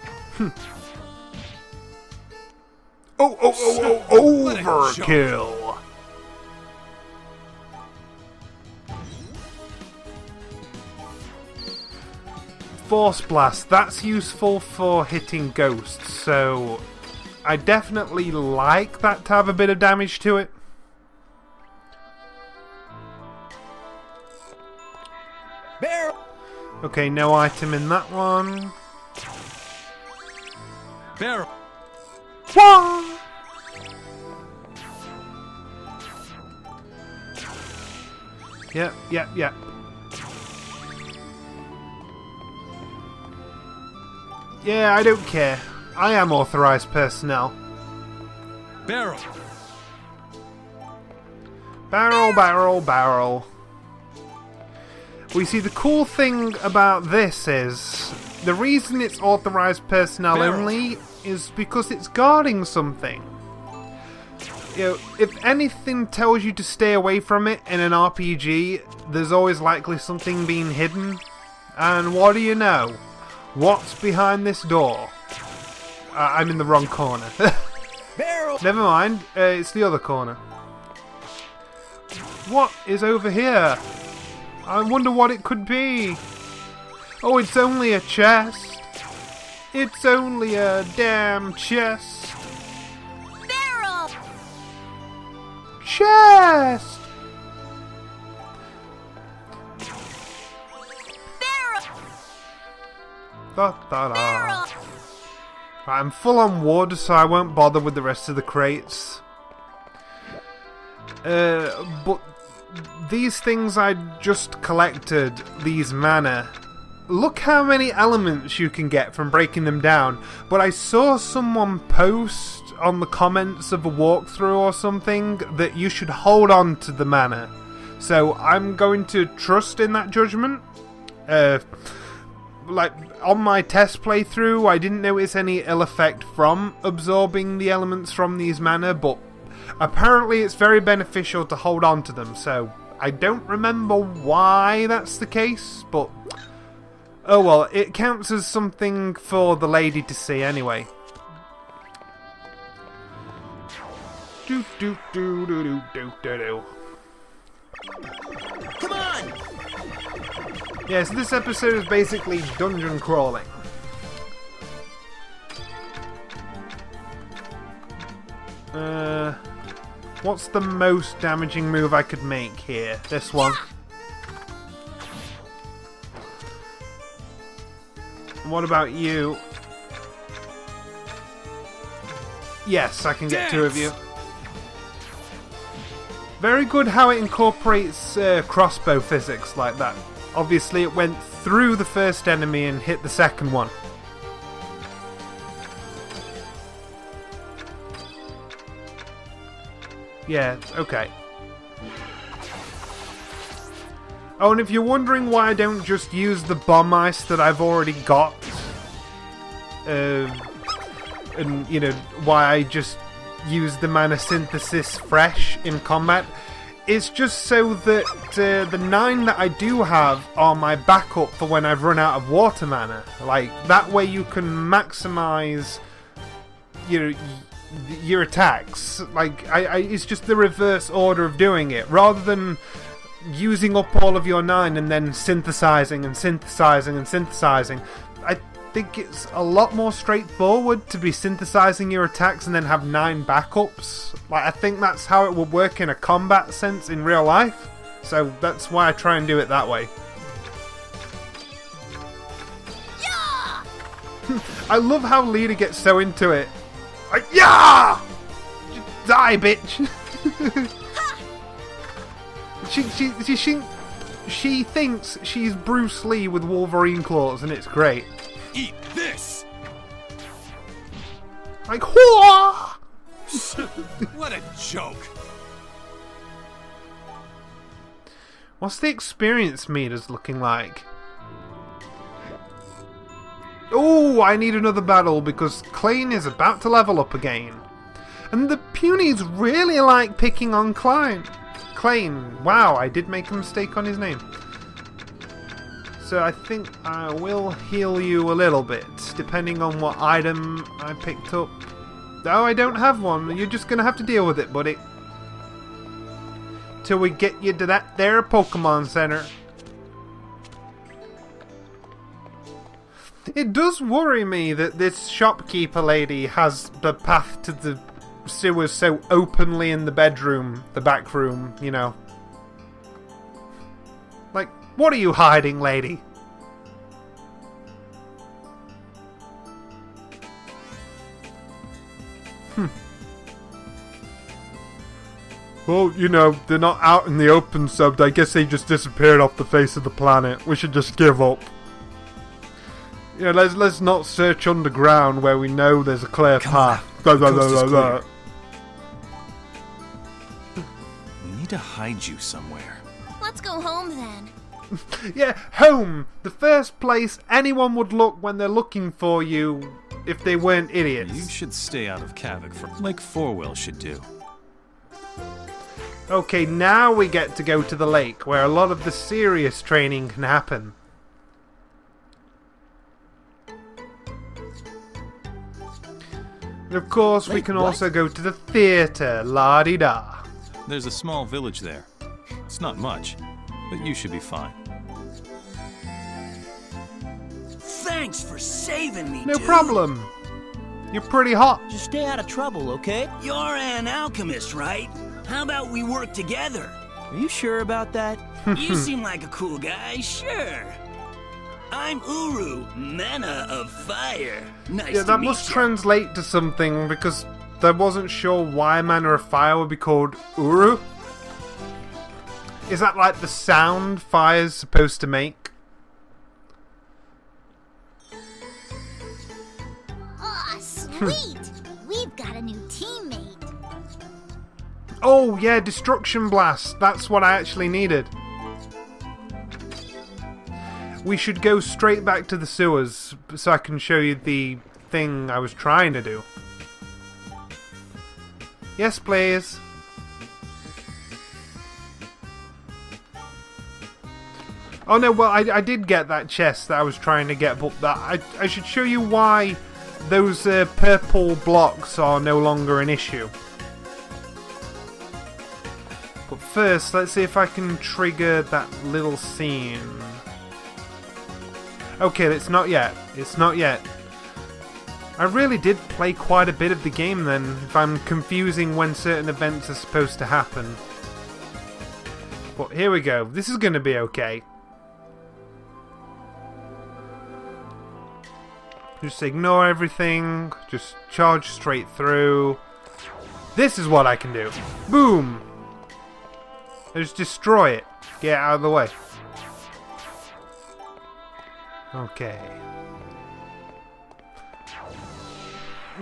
Overkill! Force Blast, that's useful for hitting ghosts, so I definitely like that to have a bit of damage to it. Barrel! Okay, no item in that one. Barrel! Wah! Yep. Yeah, I don't care. I am authorized personnel. Barrel! Barrel. We see the cool thing about this is the reason it's authorized personnel only is because it's guarding something. You know, if anything tells you to stay away from it in an RPG, there's always likely something being hidden. And what do you know? What's behind this door? I'm in the wrong corner. Barrel! Never mind, it's the other corner. What is over here? I wonder what it could be. Oh, it's only a chest. It's only a damn chest. Barrel! Chest! Barrel! Da-da-da. Barrel! Right, I'm full on wood, so I won't bother with the rest of the crates. But these things I just collected, these mana, look how many elements you can get from breaking them down. But I saw someone post on the comments of a walkthrough or something that you should hold on to the mana. So I'm going to trust in that judgment. Like, on my test playthrough, I didn't notice any ill effect from absorbing the elements from these mana, but apparently it's very beneficial to hold on to them, so I don't remember why that's the case, but oh well, it counts as something for the lady to see anyway. Do do do do do do do do. Come on! Yeah, so this episode is basically dungeon crawling. What's the most damaging move I could make here? This one. What about you? Yes, I can get two of you. Very good how it incorporates crossbow physics like that. Obviously it went through the first enemy and hit the second one. Yeah, okay. Oh, and if you're wondering why I don't just use the bomb ice that I've already got, and, you know, why I just use the mana synthesis fresh in combat, it's just so that the 9 that I do have are my backup for when I've run out of water mana. Like, that way you can maximize your attacks. Like, it's just the reverse order of doing it. Rather than using up all of your 9 and then synthesizing and synthesizing and synthesizing, I think it's a lot more straightforward to be synthesizing your attacks and then have 9 backups. Like, I think that's how it would work in a combat sense in real life, so that's why I try and do it that way. Yeah! I love how Leta gets so into it. Like, yeah! Just die, bitch! She thinks she's Bruce Lee with Wolverine claws, and it's great. Eat this! Like, whoa! What a joke! What's the experience meters looking like? Oh, I need another battle because Klein is about to level up again. And the Punies really like picking on Klein. Wow, I did make a mistake on his name. So I think I will heal you a little bit, depending on what item I picked up. Oh, I don't have one. You're just going to have to deal with it, buddy. Till we get you to that there Pokemon Center. It does worry me that this shopkeeper lady has the path to the sewers so openly in the bedroom, the back room, you know. Like, what are you hiding, lady? Well, you know, they're not out in the open, so I guess they just disappeared off the face of the planet. We should just give up. You know, let's not search underground where we know there's a clear path. We need to hide you somewhere. Let's go home then. Yeah, home! The first place anyone would look when they're looking for you if they weren't idiots. You should stay out of Kavik, like Fourwell should do. Okay, now we get to go to the lake, where a lot of the serious training can happen. And of course, we can also go to the theatre, la-di-da. There's a small village there. It's not much, but you should be fine. Thanks for saving me, No dude. problem. You're pretty hot. Just stay out of trouble, okay? You're an alchemist, right? How about we work together? Are you sure about that? You seem like a cool guy, sure. I'm Uru, mana of fire. Nice Yeah, to that meet must ya. translate to something, because I wasn't sure why Mana of Fire would be called Uru. Is that like the sound fire's supposed to make? Aw, sweet! We've got a new teammate. Oh yeah, Destruction Blast. That's what I actually needed. We should go straight back to the sewers so I can show you the thing I was trying to do. Yes, please. Oh no, well, I did get that chest that I was trying to get, but I should show you why those purple blocks are no longer an issue. But first, let's see if I can trigger that little scene. Okay, it's not yet. It's not yet. I really did play quite a bit of the game then, if I'm confusing when certain events are supposed to happen. But here we go. This is going to be okay. Just ignore everything. Just charge straight through. This is what I can do. Boom! Just destroy it. Get out of the way. Okay.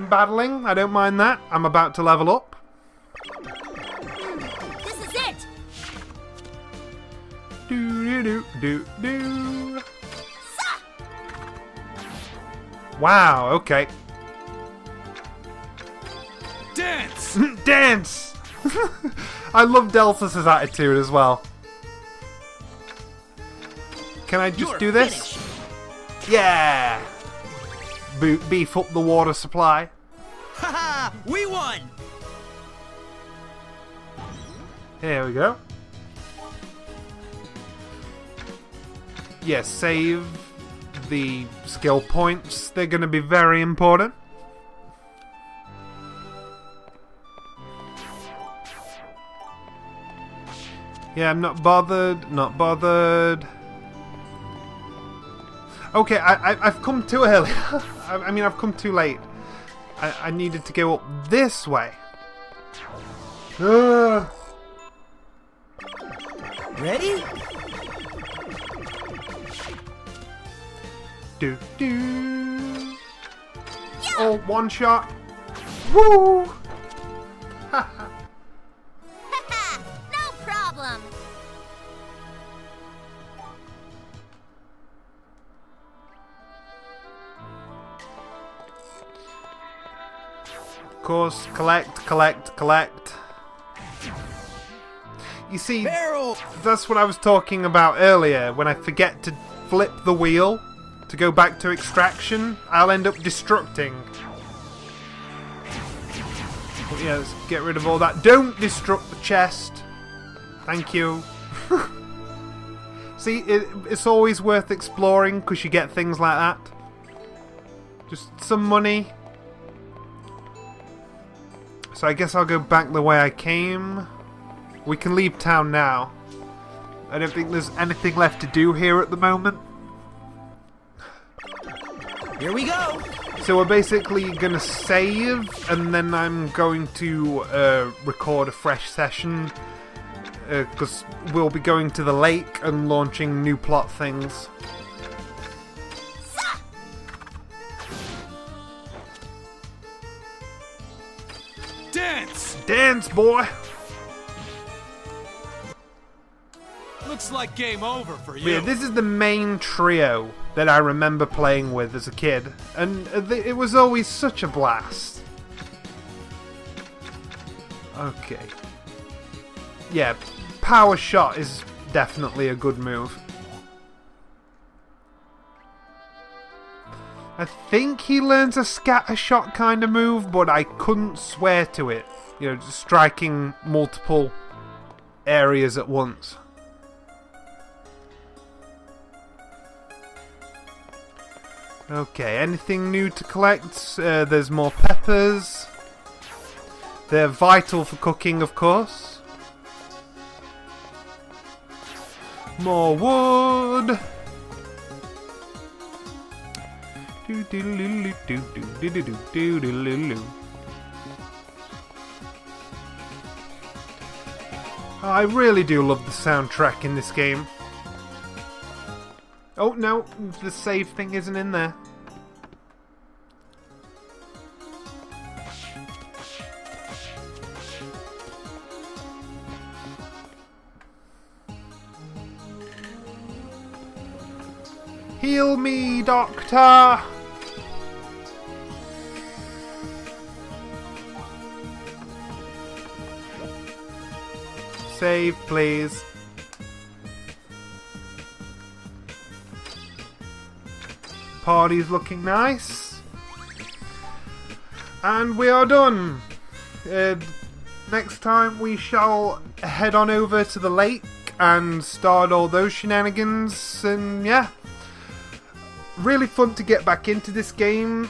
Battling, I don't mind that. I'm about to level up. This is it! Do Do-do-do-do-do. Wow, okay. Dance! Dance! I love Delphus's attitude as well. Can I just do this? Finished. Yeah! Beef up the water supply. Haha! We won! Here we go. Yes, save the skill points. They're going to be very important. Yeah, I'm not bothered. Not bothered. Okay, I've come too early. I mean, I've come too late. I needed to go up this way. Ready? Do. Yeah. Oh, one shot. Woo! Haha, no problem. Of course, collect. You see, Barrel! that's what I was talking about earlier. When I forget to flip the wheel to go back to extraction, I'll end up destructing. But yeah, let's get rid of all that. Don't destruct the chest. Thank you. See, it's always worth exploring because you get things like that. Just some money. So I guess I'll go back the way I came. We can leave town now. I don't think there's anything left to do here at the moment. Here we go! So we're basically going to save, and then I'm going to record a fresh session. Because we'll be going to the lake and launching new plot things. Dance! Dance, boy! Looks like game over for you. But yeah, this is the main trio that I remember playing with as a kid, and it was always such a blast. Okay. Yeah, power shot is definitely a good move. I think he learns a scatter shot kind of move, but I couldn't swear to it. You know, just striking multiple areas at once. Okay, anything new to collect? There's more peppers. They're vital for cooking, of course. More wood. I really do love the soundtrack in this game. Oh no, the save thing isn't in there. Heal me, Doctor! Save, please. Party's looking nice. And we are done. Next time we shall head on over to the lake and start all those shenanigans. And yeah, really fun to get back into this game.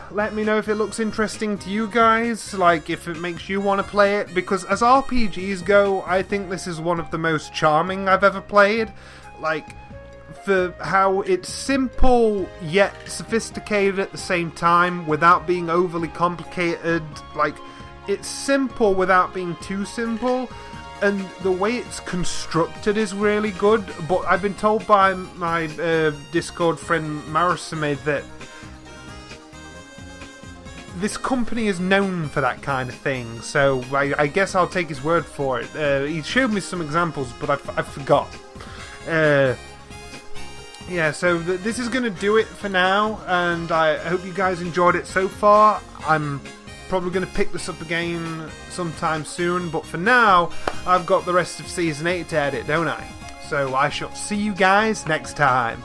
Let me know if it looks interesting to you guys, like if it makes you want to play it, because as RPGs go, I think this is one of the most charming I've ever played. Like, for how it's simple yet sophisticated at the same time without being overly complicated. Like, it's simple without being too simple, and the way it's constructed is really good. But I've been told by my Discord friend Marisume that this company is known for that kind of thing, so I guess I'll take his word for it. He showed me some examples, but I forgot. Yeah, so this is going to do it for now, and I hope you guys enjoyed it so far. I'm probably going to pick this up again sometime soon, but for now, I've got the rest of Season 8 to edit, don't I? So I shall see you guys next time.